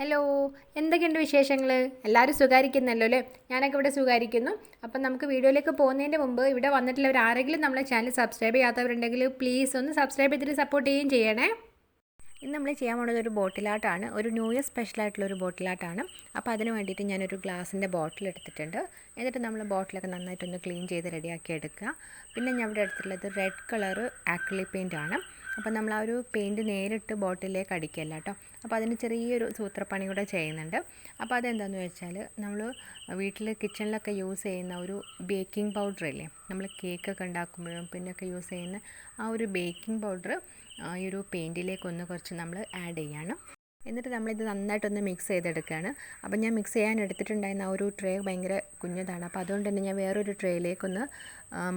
Hello, എന്തൊക്കെയുണ്ട് വിശേഷങ്ങൾ? എല്ലാവരും സുഖായിരിക്കുന്നല്ലോ അല്ലേ? ഞാനൊക്കെ ഇവിടെ സുഖായിരിക്കുന്നു. അപ്പം നമുക്ക് വീഡിയോയിലേക്ക് പോകുന്നതിൻ്റെ മുമ്പ് ഇവിടെ വന്നിട്ടുള്ളവർ ആരെങ്കിലും നമ്മളെ ചാനൽ സബ്സ്ക്രൈബ് ചെയ്യാത്തവരുണ്ടെങ്കിൽ പ്ലീസ് ഒന്ന് സബ്സ്ക്രൈബ് ചെയ്തിട്ട് സപ്പോർട്ട് ചെയ്യുകയും ചെയ്യണേ. ഇന്ന് നമ്മൾ ചെയ്യാൻ പോകുന്നത് ഒരു ബോട്ടിലാട്ടാണ്, ഒരു ന്യൂ ഇയർ സ്പെഷ്യലായിട്ടുള്ള ഒരു ബോട്ടിലാട്ടാണ്. അപ്പോൾ അതിന് വേണ്ടിയിട്ട് ഞാനൊരു ഗ്ലാസിൻ്റെ ബോട്ടിൽ എടുത്തിട്ടുണ്ട്. എന്നിട്ട് നമ്മൾ ബോട്ടിലൊക്കെ നന്നായിട്ടൊന്ന് ക്ലീൻ ചെയ്ത് റെഡിയാക്കി എടുക്കുക. പിന്നെ ഞാൻ ഇവിടെ എടുത്തിട്ടുള്ളത് റെഡ് കളർ ആക്രിലിക് പെയിൻ്റ് ആണ്. അപ്പോൾ നമ്മൾ ആ ഒരു പെയിൻറ്റ് നേരിട്ട് ബോട്ടിലേക്ക് അടിക്കുകയല്ല കേട്ടോ. അപ്പോൾ അതിന് ചെറിയൊരു സൂത്രപ്പണി കൂടെ ചെയ്യുന്നുണ്ട്. അപ്പോൾ അതെന്താണെന്ന് വെച്ചാൽ നമ്മൾ വീട്ടിൽ കിച്ചണിലൊക്കെ യൂസ് ചെയ്യുന്ന ഒരു ബേക്കിംഗ് പൗഡർ ഇല്ലേ, നമ്മൾ കേക്കൊക്കെ ഉണ്ടാക്കുമ്പോഴും പിന്നൊക്കെ യൂസ് ചെയ്യുന്ന ആ ഒരു ബേക്കിംഗ് പൗഡർ ഈ ഒരു പെയിൻറ്റിലേക്കൊന്ന് കുറച്ച് നമ്മൾ ആഡ് ചെയ്യാണ്. എന്നിട്ട് നമ്മളിത് നന്നായിട്ടൊന്ന് മിക്സ് ചെയ്തെടുക്കുകയാണ്. അപ്പോൾ ഞാൻ മിക്സ് ചെയ്യാൻ എടുത്തിട്ടുണ്ടായിരുന്ന ആ ഒരു ട്രേ ഭയങ്കര കുഞ്ഞതാണ്. അപ്പോൾ അതുകൊണ്ട് തന്നെ ഞാൻ വേറൊരു ട്രേയിലേക്കൊന്ന്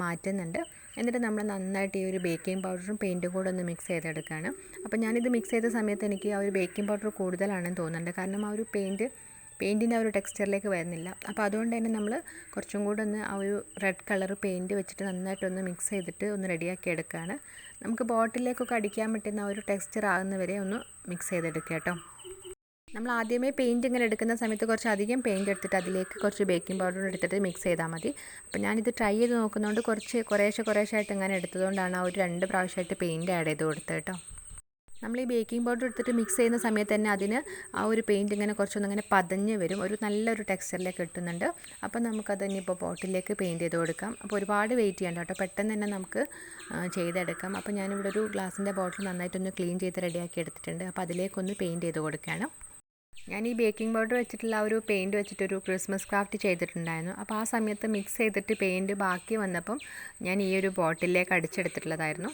മാറ്റുന്നുണ്ട്. എന്നിട്ട് നമ്മൾ നന്നായിട്ട് ഈ ഒരു ബേക്കിംഗ് പൗഡറും പെയിൻറ്റും കൂടെ ഒന്ന് മിക്സ് ചെയ്തെടുക്കുകയാണ്. അപ്പോൾ ഞാനിത് മിക്സ് ചെയ്ത സമയത്ത് എനിക്ക് ആ ഒരു ബേക്കിംഗ് പൗഡർ കൂടുതലാണെന്ന് തോന്നുന്നുണ്ട്. കാരണം ആ ഒരു പെയിൻറ്റിൻ്റെ ആ ഒരു ടെക്സ്ചറിലേക്ക് വരുന്നില്ല. അപ്പോൾ അതുകൊണ്ട് തന്നെ നമ്മൾ കുറച്ചും കൂടെ ഒന്ന് ആ ഒരു റെഡ് കളർ പെയിൻറ്റ് വെച്ചിട്ട് നന്നായിട്ടൊന്ന് മിക്സ് ചെയ്തിട്ട് ഒന്ന് റെഡിയാക്കി എടുക്കുകയാണ്. നമുക്ക് ബോട്ടിലേക്കൊക്കെ അടിക്കാൻ പറ്റുന്ന ആ ഒരു ടെക്സ്ചർ ആകുന്നവരെ ഒന്ന് മിക്സ് ചെയ്തെടുക്കുക കേട്ടോ. നമ്മൾ ആദ്യമേ പെയിൻറ്റ് ഇങ്ങനെ എടുക്കുന്ന സമയത്ത് കുറച്ച് അധികം പെയിൻറ്റ് എടുത്തിട്ട് അതിലേക്ക് കുറച്ച് ബേക്കിംഗ് പൗഡർ എടുത്തിട്ട് മിക്സ് ചെയ്താൽ മതി. അപ്പോൾ ഞാനിത് ട്രൈ ചെയ്ത് നോക്കുന്നതുകൊണ്ട് കുറേശ്ശായിട്ട് ഇങ്ങനെ എടുത്തതുകൊണ്ടാണ് ആ ഒരു 2 പ്രാവശ്യമായിട്ട് പെയിൻറ്റ് ആഡ് ചെയ്ത് കൊടുത്തത് കേട്ടോ. നമ്മൾ ഈ ബേക്കിംഗ് പൗഡർ എടുത്തിട്ട് മിക്സ് ചെയ്യുന്ന സമയത്ത് തന്നെ അതിന് ആ ഒരു പെയിൻറ്റ് ഇങ്ങനെ കുറച്ചൊന്നിങ്ങനെ പതഞ്ഞ് വരും, ഒരു നല്ലൊരു ടെക്സ്ചറിലേക്ക് കിട്ടുന്നുണ്ട്. അപ്പോൾ നമുക്കത് ഇനിയിപ്പോൾ ബോട്ടിലേക്ക് പെയിൻറ്റ് ചെയ്ത് കൊടുക്കാം. അപ്പോൾ ഒരുപാട് വെയിറ്റ് ചെയ്യണ്ട കേട്ടോ, പെട്ടെന്ന് തന്നെ നമുക്ക് ചെയ്തെടുക്കാം. അപ്പോൾ ഞാനിവിടെ ഒരു ഗ്ലാസിൻ്റെ ബോട്ടിൽ നന്നായിട്ടൊന്ന് ക്ലീൻ ചെയ്ത് റെഡിയാക്കി എടുത്തിട്ടുണ്ട്. അപ്പോൾ അതിലേക്കൊന്ന് പെയിൻറ്റ് ചെയ്ത് കൊടുക്കുകയാണ്. ഞാൻ ഈ ബേക്കിംഗ് പൗഡർ വെച്ചിട്ടുള്ള ആ ഒരു പെയിൻറ്റ് വെച്ചിട്ടൊരു ക്രിസ്മസ് ക്രാഫ്റ്റ് ചെയ്തിട്ടുണ്ടായിരുന്നു. അപ്പോൾ ആ സമയത്ത് മിക്സ് ചെയ്തിട്ട് പെയിൻറ്റ് ബാക്കി വന്നപ്പം ഞാൻ ഈ ഒരു ബോട്ടിലേക്ക് അടിച്ചെടുത്തിട്ടുള്ളതായിരുന്നു.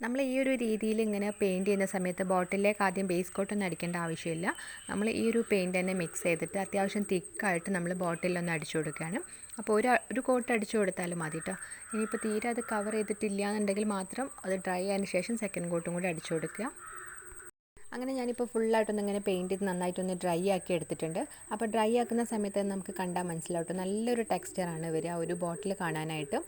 നമ്മൾ ഈ ഒരു രീതിയിൽ ഇങ്ങനെ പെയിൻറ്റ് ചെയ്യുന്ന സമയത്ത് ബോട്ടിലേക്ക് ആദ്യം ബേസ് കോട്ടൊന്നും അടിക്കേണ്ട ആവശ്യമില്ല. നമ്മൾ ഈ ഒരു പെയിൻറ്റ് തന്നെ മിക്സ് ചെയ്തിട്ട് അത്യാവശ്യം തിക്കായിട്ട് നമ്മൾ ബോട്ടിലൊന്ന് അടിച്ചു കൊടുക്കുകയാണ്. അപ്പോൾ ഒരു കോട്ട് അടിച്ചു കൊടുത്താലും മതി കേട്ടോ. ഇനിയിപ്പോൾ തീരെ അത് കവർ ചെയ്തിട്ടില്ല എന്നുണ്ടെങ്കിൽ മാത്രം അത് ഡ്രൈ ആയതിന് ശേഷം സെക്കൻഡ് കോട്ടും കൂടി അടിച്ചു കൊടുക്കുക. അങ്ങനെ ഞാനിപ്പോൾ ഫുള്ളായിട്ടൊന്ന് ഇങ്ങനെ പെയിൻറ്റ് ചെയ്ത് നന്നായിട്ടൊന്ന് ഡ്രൈ ആക്കി എടുത്തിട്ടുണ്ട്. അപ്പോൾ ഡ്രൈ ആക്കുന്ന സമയത്ത് നമുക്ക് കണ്ടാൽ മനസ്സിലാവട്ടെ, നല്ലൊരു ടെക്സ്ചറാണ് വരിക ഒരു ബോട്ടിൽ കാണാനായിട്ട്.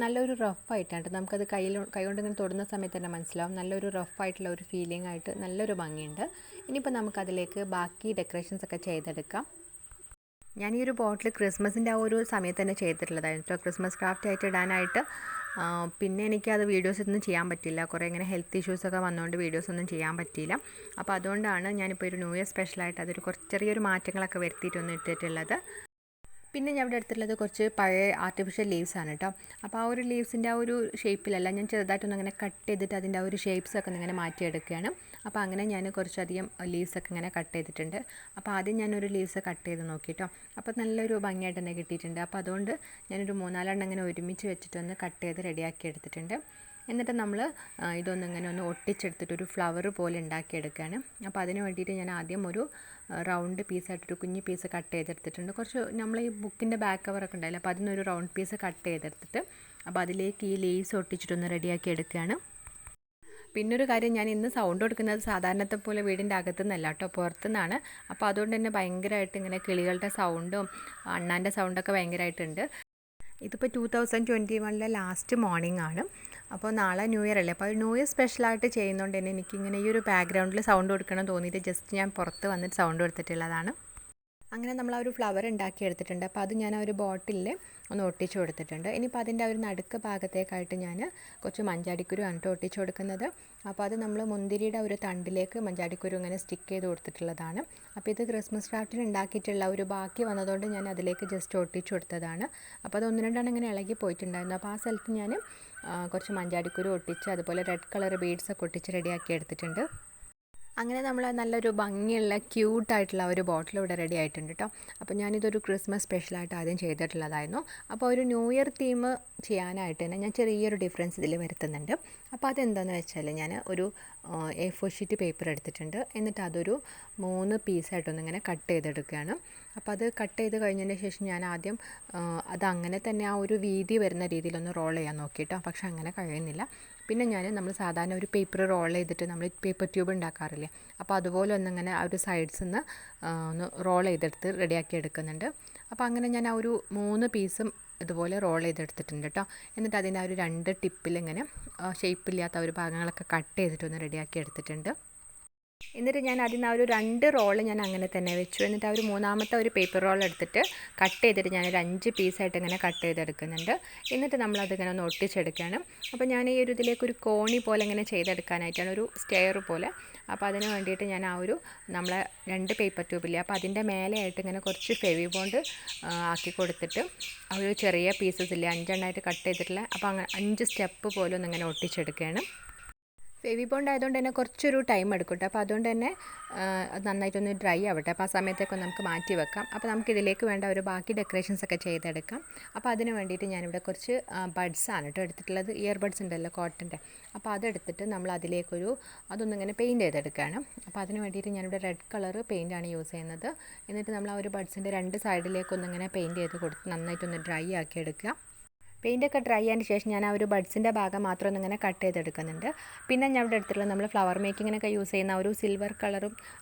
നല്ലൊരു റഫായിട്ടാണ് നമുക്കത് കൈകൊണ്ട് ഇങ്ങനെ തൊടുന്ന സമയത്ത് തന്നെ മനസ്സിലാവും. നല്ലൊരു റഫായിട്ടുള്ള ഒരു ഫീലിംഗ് ആയിട്ട് നല്ലൊരു ഭംഗിയുണ്ട്. ഇനിയിപ്പോൾ നമുക്കതിലേക്ക് ബാക്കി ഡെക്കറേഷൻസ് ഒക്കെ ചെയ്തെടുക്കാം. ഞാൻ ഈ ഒരു ബോട്ടിൽ ക്രിസ്മസിൻ്റെ ആ ഒരു സമയത്ത് തന്നെ ചെയ്തിട്ടുള്ളതായിരുന്നു കേട്ടോ, ക്രിസ്മസ് ക്രാഫ്റ്റ് ആയിട്ട് ഇടാനായിട്ട്. പിന്നെ എനിക്കത് വീഡിയോസൊന്നും ചെയ്യാൻ പറ്റില്ല, കുറേ ഇങ്ങനെ ഹെൽത്ത് ഇഷ്യൂസൊക്കെ വന്നുകൊണ്ട് വീഡിയോസൊന്നും ചെയ്യാൻ പറ്റിയില്ല. അപ്പോൾ അതുകൊണ്ടാണ് ഞാനിപ്പോൾ ഒരു ന്യൂ ഇയർ സ്പെഷ്യലായിട്ട് അതൊരു ചെറിയൊരു മാറ്റങ്ങളൊക്കെ വരുത്തിയിട്ടൊന്ന് ഇട്ടിട്ടുള്ളത്. പിന്നെ ഞാൻ ഇവിടെ എടുത്തിട്ടുള്ളത് കുറച്ച് പഴയ ആർട്ടിഫിഷ്യൽ ലീവ്സാണ് കേട്ടോ. അപ്പോൾ ആ ഒരു ലീവ്സിൻ്റെ ആ ഒരു ഷേപ്പിലല്ല, ഞാൻ ചെറുതായിട്ടൊന്ന് അങ്ങനെ കട്ട് ചെയ്തിട്ട് അതിൻ്റെ ആ ഒരു ഷേപ്സൊക്കെ ഇങ്ങനെ മാറ്റിയെടുക്കുകയാണ്. അപ്പോൾ അങ്ങനെ ഞാൻ കുറച്ചധികം ലീവ്സൊക്കെ ഇങ്ങനെ കട്ട് ചെയ്തിട്ടുണ്ട്. അപ്പോൾ ആദ്യം ഞാനൊരു ലീവ്സ് കട്ട് ചെയ്ത് നോക്കി കേട്ടോ. അപ്പോൾ നല്ലൊരു ഭംഗിയായിട്ട് തന്നെ കിട്ടിയിട്ടുണ്ട്. അപ്പോൾ അതുകൊണ്ട് ഞാനൊരു 3-4 അങ്ങനെ ഒരുമിച്ച് വെച്ചിട്ടൊന്ന് കട്ട് ചെയ്ത് റെഡിയാക്കി എടുത്തിട്ടുണ്ട്. എന്നിട്ട് നമ്മൾ ഇതൊന്നിങ്ങനെ ഒന്ന് ഒട്ടിച്ചെടുത്തിട്ടൊരു ഫ്ലവർ പോലെ ഉണ്ടാക്കിയെടുക്കുകയാണ്. അപ്പോൾ അതിന് വേണ്ടിയിട്ട് ഞാൻ ആദ്യം ഒരു റൗണ്ട് പീസായിട്ടൊരു കുഞ്ഞ് പീസ് കട്ട് ചെയ്തെടുത്തിട്ടുണ്ട്. കുറച്ച് നമ്മൾ ഈ ബുക്കിൻ്റെ ബാക്ക് കവറൊക്കെ ഉണ്ടായില്ല, അപ്പോൾ അതിനൊരു റൗണ്ട് പീസ് കട്ട് ചെയ്തെടുത്തിട്ട് അപ്പോൾ അതിലേക്ക് ഈ ലീവ്സ് ഒട്ടിച്ചിട്ടൊന്ന് റെഡിയാക്കി എടുക്കുകയാണ്. പിന്നൊരു കാര്യം, ഞാൻ ഇന്ന് സൗണ്ട് കൊടുക്കുന്നത് സാധാരണത്തെ പോലെ വീടിൻ്റെ അകത്തുനിന്നല്ല കേട്ടോ, പുറത്തുനിന്നാണ്. അപ്പോൾ അതുകൊണ്ട് തന്നെ ഭയങ്കരമായിട്ട് ഇങ്ങനെ കിളികളുടെ സൗണ്ടും അണ്ണാൻ്റെ സൗണ്ടൊക്കെ ഭയങ്കരമായിട്ടുണ്ട്. ഇതിപ്പോൾ 2021 ലാസ്റ്റ് മോർണിംഗ് ആണ്. അപ്പോൾ നാളെ ന്യൂ ഇയർ അല്ലേ, അപ്പോൾ ന്യൂ ഇയർ സ്പെഷ്യലായിട്ട് ചെയ്യുന്നതുകൊണ്ട് തന്നെ എനിക്കിങ്ങനെ ഈ ഒരു ബാക്ക്ഗ്രൗണ്ടിൽ സൗണ്ട് കൊടുക്കണം തോന്നിയിട്ട് ജസ്റ്റ് ഞാൻ പുറത്ത് വന്നിട്ട് സൗണ്ട് കൊടുത്തിട്ടുള്ളതാണ്. അങ്ങനെ നമ്മൾ ആ ഒരു ഫ്ലവർ ഉണ്ടാക്കി എടുത്തിട്ടുണ്ട്. അപ്പോൾ അത് ഞാൻ ആ ഒരു ബോട്ടിലിൽ ഒന്ന് ഒട്ടിച്ചു കൊടുത്തിട്ടുണ്ട്. ഇനിയിപ്പോൾ അതിൻ്റെ ആ ഒരു നടുക്ക് ഭാഗത്തേക്കായിട്ട് ഞാൻ കുറച്ച് മഞ്ചാടിക്കുരു ആണ് ഒട്ടിച്ചു കൊടുക്കുന്നത്. അപ്പോൾ അത് നമ്മൾ മുന്തിരിയുടെ ഒരു തണ്ടിലേക്ക് മഞ്ചാടിക്കുരു ഇങ്ങനെ സ്റ്റിക്ക് ചെയ്ത് കൊടുത്തിട്ടുള്ളതാണ്. അപ്പോൾ ഇത് ക്രിസ്മസ് ക്രാഫ്റ്റിന് ഉണ്ടാക്കിയിട്ടുള്ള ഒരു ബാക്കി വന്നതുകൊണ്ട് ഞാൻ അതിലേക്ക് ജസ്റ്റ് ഒട്ടിച്ചു കൊടുത്തതാണ്. അപ്പോൾ അത് 1-2 ഇങ്ങനെ ഇളകി പോയിട്ടുണ്ടായിരുന്നു. അപ്പോൾ ആ സ്ഥലത്ത് ഞാൻ കുറച്ച് മഞ്ചാടിക്കുരു ഒട്ടിച്ച് അതുപോലെ റെഡ് കളർ ബീഡ്സൊക്കെ ഒട്ടിച്ച് റെഡിയാക്കി എടുത്തിട്ടുണ്ട്. അങ്ങനെ നമ്മൾ നല്ലൊരു ഭംഗിയുള്ള ക്യൂട്ടായിട്ടുള്ള ഒരു ബോട്ടിൽ ഇവിടെ റെഡി ആയിട്ടുണ്ട് കേട്ടോ. അപ്പോൾ ഞാനിതൊരു ക്രിസ്മസ് സ്പെഷ്യലായിട്ട് ആദ്യം ചെയ്തിട്ടുള്ളതായിരുന്നു. അപ്പോൾ ഒരു ന്യൂ ഇയർ തീം ചെയ്യാനായിട്ട് തന്നെ ഞാൻ ചെറിയൊരു ഡിഫറൻസ് ഇതിൽ വരുത്തുന്നുണ്ട്. അപ്പോൾ അതെന്താണെന്ന് വെച്ചാൽ ഞാൻ ഒരു A4 ഷീറ്റ് പേപ്പർ എടുത്തിട്ടുണ്ട്. എന്നിട്ട് അതൊരു 3 പീസായിട്ടൊന്നിങ്ങനെ കട്ട് ചെയ്തെടുക്കുകയാണ്. അപ്പോൾ അത് കട്ട് ചെയ്ത് കഴിഞ്ഞതിന് ശേഷം ഞാൻ ആദ്യം അതങ്ങനെ തന്നെ ആ ഒരു വീതി വരുന്ന രീതിയിലൊന്ന് റോൾ ചെയ്യാൻ നോക്കിയിട്ടോ, പക്ഷെ അങ്ങനെ കഴിയുന്നില്ല. പിന്നെ നമ്മൾ സാധാരണ ഒരു പേപ്പർ റോൾ ചെയ്തിട്ട് നമ്മൾ പേപ്പർ ട്യൂബ് ഉണ്ടാക്കാറില്ലേ, അപ്പോൾ അതുപോലെ ഒന്നിങ്ങനെ ആ ഒരു സൈഡ്സിൽ നിന്ന് ഒന്ന് റോൾ ചെയ്തെടുത്ത് റെഡിയാക്കി എടുക്കുന്നുണ്ട്. അപ്പോൾ അങ്ങനെ ഞാൻ ആ ഒരു 3 പീസും ഇതുപോലെ റോൾ ചെയ്തെടുത്തിട്ടുണ്ട് കേട്ടോ. എന്നിട്ട് അതിൻ്റെ ആ ഒരു 2 ടിപ്പിൽ ഇങ്ങനെ ഷേപ്പില്ലാത്ത ഒരു ഭാഗങ്ങളൊക്കെ കട്ട് ചെയ്തിട്ടൊന്ന് റെഡിയാക്കി എടുത്തിട്ടുണ്ട്. എന്നിട്ട് ഞാൻ അതിന് ആ ഒരു 2 റോള് ഞാൻ അങ്ങനെ തന്നെ വെച്ചു. എന്നിട്ട് ആ ഒരു മൂന്നാമത്തെ ഒരു പേപ്പർ റോൾ എടുത്തിട്ട് കട്ട് ചെയ്തിട്ട് ഞാനൊരു 5 പീസായിട്ട് ഇങ്ങനെ കട്ട് ചെയ്തെടുക്കുന്നുണ്ട്. എന്നിട്ട് നമ്മളതിങ്ങനെ ഒന്ന് ഒട്ടിച്ചെടുക്കുകയാണ്. അപ്പോൾ ഞാൻ ഈ ഒരു ഇതിലേക്കൊരു കോണി പോലെ ഇങ്ങനെ ചെയ്തെടുക്കാനായിട്ടാണ്, ഒരു സ്റ്റെയർ പോലെ. അപ്പോൾ അതിന് വേണ്ടിയിട്ട് ഞാൻ ആ ഒരു നമ്മളെ 2 പേപ്പർ ട്യൂബില്ലേ, അപ്പോൾ അതിൻ്റെ മേലെയായിട്ട് ഇങ്ങനെ കുറച്ച് ഫെവിബോണ്ട് ആക്കി കൊടുത്തിട്ട് ആ ഒരു ചെറിയ പീസസ് ഇല്ലേ 5 എണ്ണമായിട്ട് കട്ട് ചെയ്തിട്ടുള്ള, അപ്പോൾ അങ്ങനെ 5 സ്റ്റെപ്പ് പോലെ ഒന്നിങ്ങനെ ഒട്ടിച്ചെടുക്കുകയാണ്. ഫെവിബോണ്ട് ആയതുകൊണ്ട് തന്നെ കുറച്ചൊരു ടൈം എടുക്കും കേട്ടോ. അപ്പോൾ അതുകൊണ്ട് തന്നെ അത് നന്നായിട്ടൊന്ന് ഡ്രൈ ആവട്ടെ. അപ്പോൾ ആ സമയത്തേക്ക് നമുക്ക് മാറ്റി വെക്കാം. അപ്പോൾ നമുക്ക് ഇതിലേക്ക് വേണ്ട ഒരു ബാക്കി ഡെക്കറേഷൻസ് ഒക്കെ ചെയ്തെടുക്കാം. അപ്പോൾ അതിന് വേണ്ടിയിട്ട് ഞാനിവിടെ കുറച്ച് ബഡ്സാണ് കേട്ടോ എടുത്തിട്ടുള്ളത്. ഇയർ ബഡ്സ് ഉണ്ടല്ലോ കോട്ടൻ്റെ, അപ്പോൾ അതെടുത്തിട്ട് നമ്മൾ അതിലേക്കൊരു അതൊന്നിങ്ങനെ പെയിൻറ്റ് ചെയ്തെടുക്കുകയാണ്. അപ്പോൾ അതിന് വേണ്ടിയിട്ട് ഞാനിവിടെ റെഡ് കളർ പെയിൻറ്റാണ് യൂസ് ചെയ്യുന്നത്. എന്നിട്ട് നമ്മൾ ആ ഒരു ബഡ്സിൻ്റെ 2 സൈഡിലേക്കൊന്നിങ്ങനെ പെയിൻറ്റ് ചെയ്ത് കൊടുത്ത് നന്നായിട്ടൊന്ന് ഡ്രൈ ആക്കി എടുക്കുക. പെയിൻ്റൊക്കെ ഡ്രൈ ആയതിന് ശേഷം ഞാൻ ആ ഒരു ബഡ്സിൻ്റെ ഭാഗം മാത്രം ഒന്നിങ്ങനെ കട്ട് ചെയ്തെടുക്കുന്നുണ്ട്. പിന്നെ ഞാൻ ഇവിടെ എടുത്തിട്ടുള്ളത് നമ്മൾ ഫ്ലവർ മേക്കിങ്ങിനൊക്കെ യൂസ് ചെയ്യുന്ന ഒരു സിൽവർ കളറും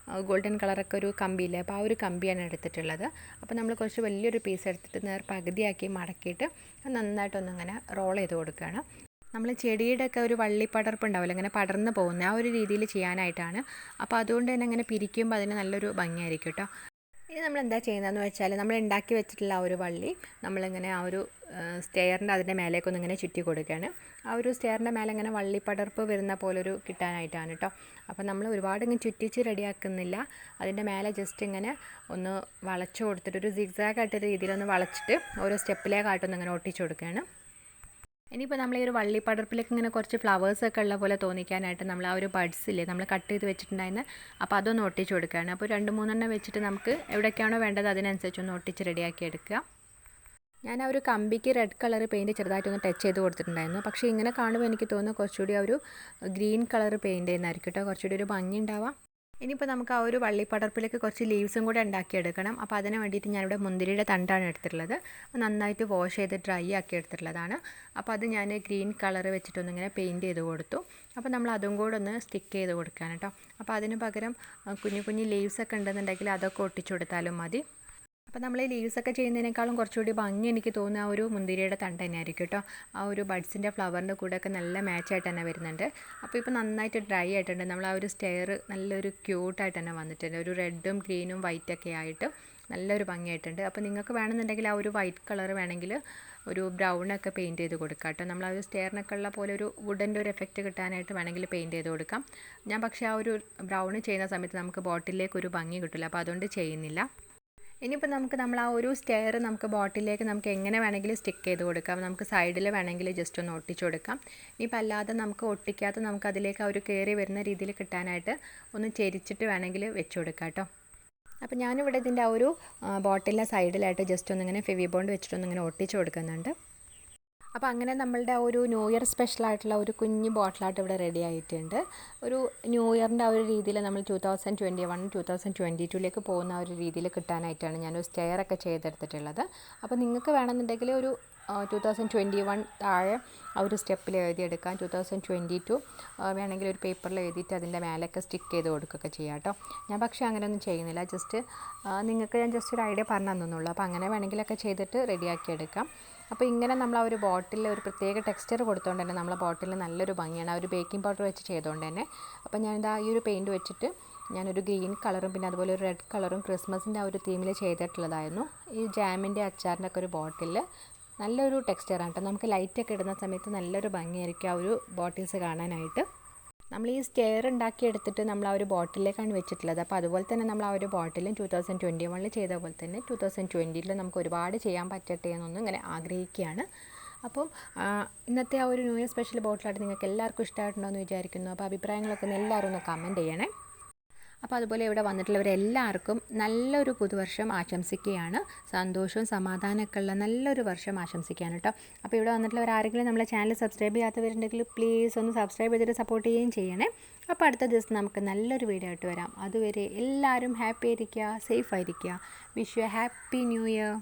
ഗോൾഡൻ കളറൊക്കെ ഒരു കമ്പിയില്ലേ, അപ്പോൾ ആ ഒരു കമ്പിയാണ് എടുത്തിട്ടുള്ളത്. അപ്പോൾ നമ്മൾ കുറച്ച് വലിയൊരു പീസ് എടുത്തിട്ട് പകുതിയാക്കി മടക്കിയിട്ട് നന്നായിട്ടൊന്നിങ്ങനെ റോൾ ചെയ്ത് കൊടുക്കുകയാണ്. നമ്മൾ ചെടിയുടെ ഒക്കെ ഒരു വള്ളിപ്പടർപ്പ് ഉണ്ടാവില്ല, ഇങ്ങനെ പടർന്ന് പോകുന്ന ആ ഒരു രീതിയിൽ ചെയ്യാനായിട്ടാണ്. അപ്പോൾ അതുകൊണ്ട് തന്നെ ഇങ്ങനെ പിരിക്കുമ്പോൾ അതിന് നല്ലൊരു ഭംഗിയായിരിക്കും കേട്ടോ. ഇനി നമ്മൾ എന്താ ചെയ്യുന്നതെന്ന് വെച്ചാൽ നമ്മൾ ഉണ്ടാക്കി വെച്ചിട്ടുള്ള ആ ഒരു വള്ളി നമ്മളിങ്ങനെ ആ ഒരു സ്റ്റെയറിൻ്റെ അതിൻ്റെ മേലേക്കൊന്നിങ്ങനെ ചുറ്റി കൊടുക്കുകയാണ്. ആ ഒരു സ്റ്റെയറിൻ്റെ മേലെ ഇങ്ങനെ വള്ളിപ്പടർപ്പ് വരുന്ന പോലൊരു കിട്ടാനായിട്ടാണ് കേട്ടോ. അപ്പോൾ നമ്മൾ ഒരുപാട് ഇങ്ങനെ ചുറ്റിച്ച് റെഡിയാക്കുന്നില്ല, അതിൻ്റെ മേലെ ജസ്റ്റ് ഇങ്ങനെ ഒന്ന് വളച്ചു കൊടുത്തിട്ട് ഒരു സിഗ്സാഗായിട്ടൊരു രീതിയിലൊന്ന് വളച്ചിട്ട് ഓരോ സ്റ്റെപ്പിലേക്കായിട്ടൊന്ന് ഇങ്ങനെ ഒട്ടിച്ചു കൊടുക്കുകയാണ്. ഇനിയിപ്പോൾ നമ്മൾ ഈ ഒരു വള്ളിപ്പടർപ്പിലേക്ക് ഇങ്ങനെ കുറച്ച് ഫ്ലവേഴ്സൊക്കെ ഉള്ള പോലെ തോന്നിക്കാനായിട്ട് നമ്മൾ ആ ഒരു ബഡ്സില്ലേ നമ്മൾ കട്ട് ചെയ്ത് വെച്ചിട്ടുണ്ടായിരുന്നു, അപ്പോൾ അതൊന്ന് ഒട്ടിച്ച് കൊടുക്കുകയാണ്. അപ്പോൾ 2-3 വെച്ചിട്ട് നമുക്ക് എവിടേക്കാണോ വേണ്ടത് അതിനനുസരിച്ചൊന്ന് ഒട്ടിച്ച് റെഡിയാക്കി എടുക്കുക. ഞാൻ ആ ഒരു കമ്പിക്ക് റെഡ് കളർ പെയിൻറ്റ് ചെറുതായിട്ടൊന്ന് ടച്ച് ചെയ്ത് കൊടുത്തിട്ടുണ്ടായിരുന്നു. പക്ഷേ ഇങ്ങനെ കാണുമ്പോൾ എനിക്ക് തോന്നുന്നു കുറച്ചുകൂടി ആ ഒരു ഗ്രീൻ കളർ പെയിൻറ്റ് ചെയ്യുന്നതായിരിക്കും കേട്ടോ കുറച്ചുകൂടി ഒരു ഭംഗി ഉണ്ടാവാം. ഇനിയിപ്പോൾ നമുക്ക് ആ ഒരു വള്ളിപ്പടർപ്പിലേക്ക് കുറച്ച് ലീവ്സും കൂടെ ഉണ്ടാക്കിയെടുക്കണം. അപ്പോൾ അതിന് വേണ്ടിയിട്ട് ഞാനിവിടെ മുന്തിരിയുടെ തണ്ടാണ് എടുത്തിട്ടുള്ളത്. നന്നായിട്ട് വാഷ് ചെയ്ത് ഡ്രൈ ആക്കി എടുത്തിട്ടുള്ളതാണ്. അപ്പോൾ അത് ഞാൻ ഗ്രീൻ കളർ വെച്ചിട്ടൊന്നിങ്ങനെ പെയിൻറ്റ് ചെയ്ത് കൊടുത്തു. അപ്പോൾ നമ്മൾ അതും കൂടെ ഒന്ന് സ്റ്റിക്ക് ചെയ്ത് കൊടുക്കുകയാണ് കേട്ടോ. അപ്പോൾ അതിന് പകരം കുഞ്ഞു കുഞ്ഞു ലീവ്സൊക്കെ ഉണ്ടെന്നുണ്ടെങ്കിൽ അതൊക്കെ ഒട്ടിച്ചു കൊടുത്താലും മതി. അപ്പോൾ നമ്മൾ ഈ ലീവ്സൊക്കെ ചെയ്യുന്നതിനേക്കാളും കുറച്ചുകൂടി ഭംഗി എനിക്ക് തോന്നുന്ന ആ ഒരു മുന്തിരിയുടെ തണ്ട് തന്നെയായിരിക്കും കേട്ടോ. ആ ഒരു ബഡ്സിൻ്റെ ഫ്ലവറിൻ്റെ കൂടെയൊക്കെ നല്ല മാച്ചായിട്ട് തന്നെ വരുന്നുണ്ട്. അപ്പോൾ ഇപ്പോൾ നന്നായിട്ട് ഡ്രൈ ആയിട്ടുണ്ട്. നമ്മൾ ആ ഒരു സ്റ്റെയർ നല്ലൊരു ക്യൂട്ടായിട്ട് തന്നെ വന്നിട്ടുണ്ട്. ഒരു റെഡും ഗ്രീനും വൈറ്റൊക്കെ ആയിട്ട് നല്ലൊരു ഭംഗിയായിട്ടുണ്ട്. അപ്പോൾ നിങ്ങൾക്ക് വേണമെന്നുണ്ടെങ്കിൽ ആ ഒരു വൈറ്റ് കളർ വേണമെങ്കിൽ ഒരു ബ്രൗണൊക്കെ പെയിൻറ്റ് ചെയ്ത് കൊടുക്കാം കേട്ടോ. നമ്മൾ ആ ഒരു സ്റ്റെയറിനൊക്കെ ഉള്ള പോലെ ഒരു വുഡൻ്റെ ഒരു എഫക്റ്റ് കിട്ടാനായിട്ട് വേണമെങ്കിൽ പെയിൻറ്റ് ചെയ്ത് കൊടുക്കാം. ഞാൻ പക്ഷേ ആ ഒരു ബ്രൗൺ ചെയ്യുന്ന സമയത്ത് നമുക്ക് ബോട്ടിലേക്ക് ഒരു ഭംഗി കിട്ടില്ല, അപ്പോൾ അതുകൊണ്ട് ചെയ്യുന്നില്ല. ഇനിയിപ്പോൾ നമ്മൾ ആ ഒരു സ്റ്റെയർ നമുക്ക് ബോട്ടിലേക്ക് നമുക്ക് എങ്ങനെ വേണമെങ്കിലും സ്റ്റിക്ക് ചെയ്ത് കൊടുക്കാം. നമുക്ക് സൈഡിൽ വേണമെങ്കിൽ ജസ്റ്റ് ഒന്ന് ഒട്ടിച്ചു കൊടുക്കാം. ഇനിയിപ്പോൾ അല്ലാതെ നമുക്ക് ഒട്ടിക്കാത്ത നമുക്ക് അതിലേക്ക് ആ ഒരു കയറി വരുന്ന രീതിയിൽ കിട്ടാനായിട്ട് ഒന്ന് ചെരിച്ചിട്ട് വേണമെങ്കിൽ വെച്ച് കൊടുക്കാം കേട്ടോ. അപ്പോൾ ഞാനിവിടെ ഇതിൻ്റെ ആ ഒരു ബോട്ടിലിൻ്റെ സൈഡിലായിട്ട് ജസ്റ്റ് ഒന്നിങ്ങനെ ഫെവിബോണ്ട് വെച്ചിട്ടൊന്നിങ്ങനെ ഒട്ടിച്ചു കൊടുക്കുന്നുണ്ട്. അപ്പോൾ അങ്ങനെ നമ്മളുടെ ഒരു ന്യൂ ഇയർ സ്പെഷ്യലായിട്ടുള്ള ഒരു കുഞ്ഞ് ബോട്ടിലായിട്ട് ഇവിടെ റെഡി ആയിട്ടുണ്ട്. ഒരു ന്യൂ ഇയറിൻ്റെ ആ ഒരു രീതിയിൽ നമ്മൾ 2021 2022 പോകുന്ന ആ ഒരു രീതിയിൽ കിട്ടാനായിട്ടാണ് ഞാനൊരു സ്റ്റെയറൊക്കെ ചെയ്തെടുത്തിട്ടുള്ളത്. അപ്പോൾ നിങ്ങൾക്ക് വേണമെന്നുണ്ടെങ്കിൽ ഒരു 2021 താഴെ ആ ഒരു സ്റ്റെപ്പിൽ എഴുതിയെടുക്കാം. 2022 വേണമെങ്കിൽ ഒരു പേപ്പറിൽ എഴുതിയിട്ട് അതിൻ്റെ മേലൊക്കെ സ്റ്റിക്ക് ചെയ്ത് കൊടുക്കുകയൊക്കെ ചെയ്യാം കേട്ടോ. ഞാൻ പക്ഷേ അങ്ങനെയൊന്നും ചെയ്യുന്നില്ല, ജസ്റ്റ് നിങ്ങൾക്ക് ഞാൻ ജസ്റ്റ് ഒരു ഐഡിയ പറഞ്ഞു തന്നുള്ളൂ. അപ്പോൾ അങ്ങനെ വേണമെങ്കിലൊക്കെ ചെയ്തിട്ട് റെഡിയാക്കി എടുക്കാം. അപ്പോൾ ഇങ്ങനെ നമ്മൾ ആ ഒരു ബോട്ടിൽ ഒരു പ്രത്യേക ടെക്സ്ചർ കൊടുത്തുകൊണ്ട് തന്നെ നമ്മളെ ബോട്ടിൽ നല്ലൊരു ഭംഗിയാണ്, ആ ഒരു ബേക്കിംഗ് പൗഡർ വെച്ച് ചെയ്തുകൊണ്ട് തന്നെ. അപ്പോൾ ഞാനിതാ ഈ ഒരു പെയിൻറ്റ് വെച്ചിട്ട് ഞാനൊരു ഗ്രീൻ കളറും പിന്നെ അതുപോലെ ഒരു റെഡ് കളറും ക്രിസ്മസിൻ്റെ ആ ഒരു തീമിൽ ചെയ്തിട്ടുള്ളതായിരുന്നു. ഈ ജാമിൻ്റെ അച്ചാറിൻ്റെ ഒക്കെ ഒരു ബോട്ടിൽ നല്ലൊരു ടെക്സ്ചറാണ് കേട്ടോ. നമുക്ക് ലൈറ്റൊക്കെ ഇടുന്ന സമയത്ത് നല്ലൊരു ഭംഗിയായിരിക്കും ആ ഒരു ബോട്ടിൽസ് കാണാനായിട്ട്. നമ്മൾ ഈ സ്റ്റെയർ ഉണ്ടാക്കിയെടുത്തിട്ട് നമ്മൾ ആ ഒരു ബോട്ടിലേക്കാണ് വെച്ചിട്ടുള്ളത്. അപ്പോൾ അതുപോലെ തന്നെ നമ്മൾ ആ ഒരു ബോട്ടിലും 2021 ചെയ്ത പോലെ തന്നെ 2020 നമുക്ക് ഒരുപാട് ചെയ്യാൻ പറ്റട്ടെ എന്നൊന്നും ഇങ്ങനെ ആഗ്രഹിക്കുകയാണ്. അപ്പം ഇന്നത്തെ ആ ഒരു ന്യൂ ഇയർ സ്പെഷ്യൽ ബോട്ടിലായിട്ട് നിങ്ങൾക്ക് എല്ലാവർക്കും ഇഷ്ടമായിട്ടുണ്ടോ എന്ന് വിചാരിക്കുന്നു. അപ്പോൾ അഭിപ്രായങ്ങളൊക്കെ ഒന്ന് എല്ലാവരും ഒന്ന് കമൻറ്റ് ചെയ്യണേ. അപ്പോൾ അതുപോലെ ഇവിടെ വന്നിട്ടുള്ളവരെല്ലാവർക്കും നല്ലൊരു പുതുവർഷം ആശംസിക്കുകയാണ്. സന്തോഷവും സമാധാനമൊക്കെ ഉള്ള നല്ലൊരു വർഷം ആശംസിക്കുകയാണ് കേട്ടോ. അപ്പോൾ ഇവിടെ വന്നിട്ടുള്ളവർ ആരെങ്കിലും നമ്മളെ ചാനൽ സബ്സ്ക്രൈബ് ചെയ്യാത്തവരുണ്ടെങ്കിൽ പ്ലീസ് ഒന്ന് സബ്സ്ക്രൈബ് ചെയ്തിട്ട് സപ്പോർട്ട് ചെയ്യുകയും ചെയ്യണേ. അപ്പോൾ അടുത്ത ദിവസം നമുക്ക് നല്ലൊരു വീഡിയോ ആയിട്ട് വരാം. അതുവരെ എല്ലാവരും ഹാപ്പി ആയിരിക്കുക, സേഫ് ആയിരിക്കുക. Wish you happy new year.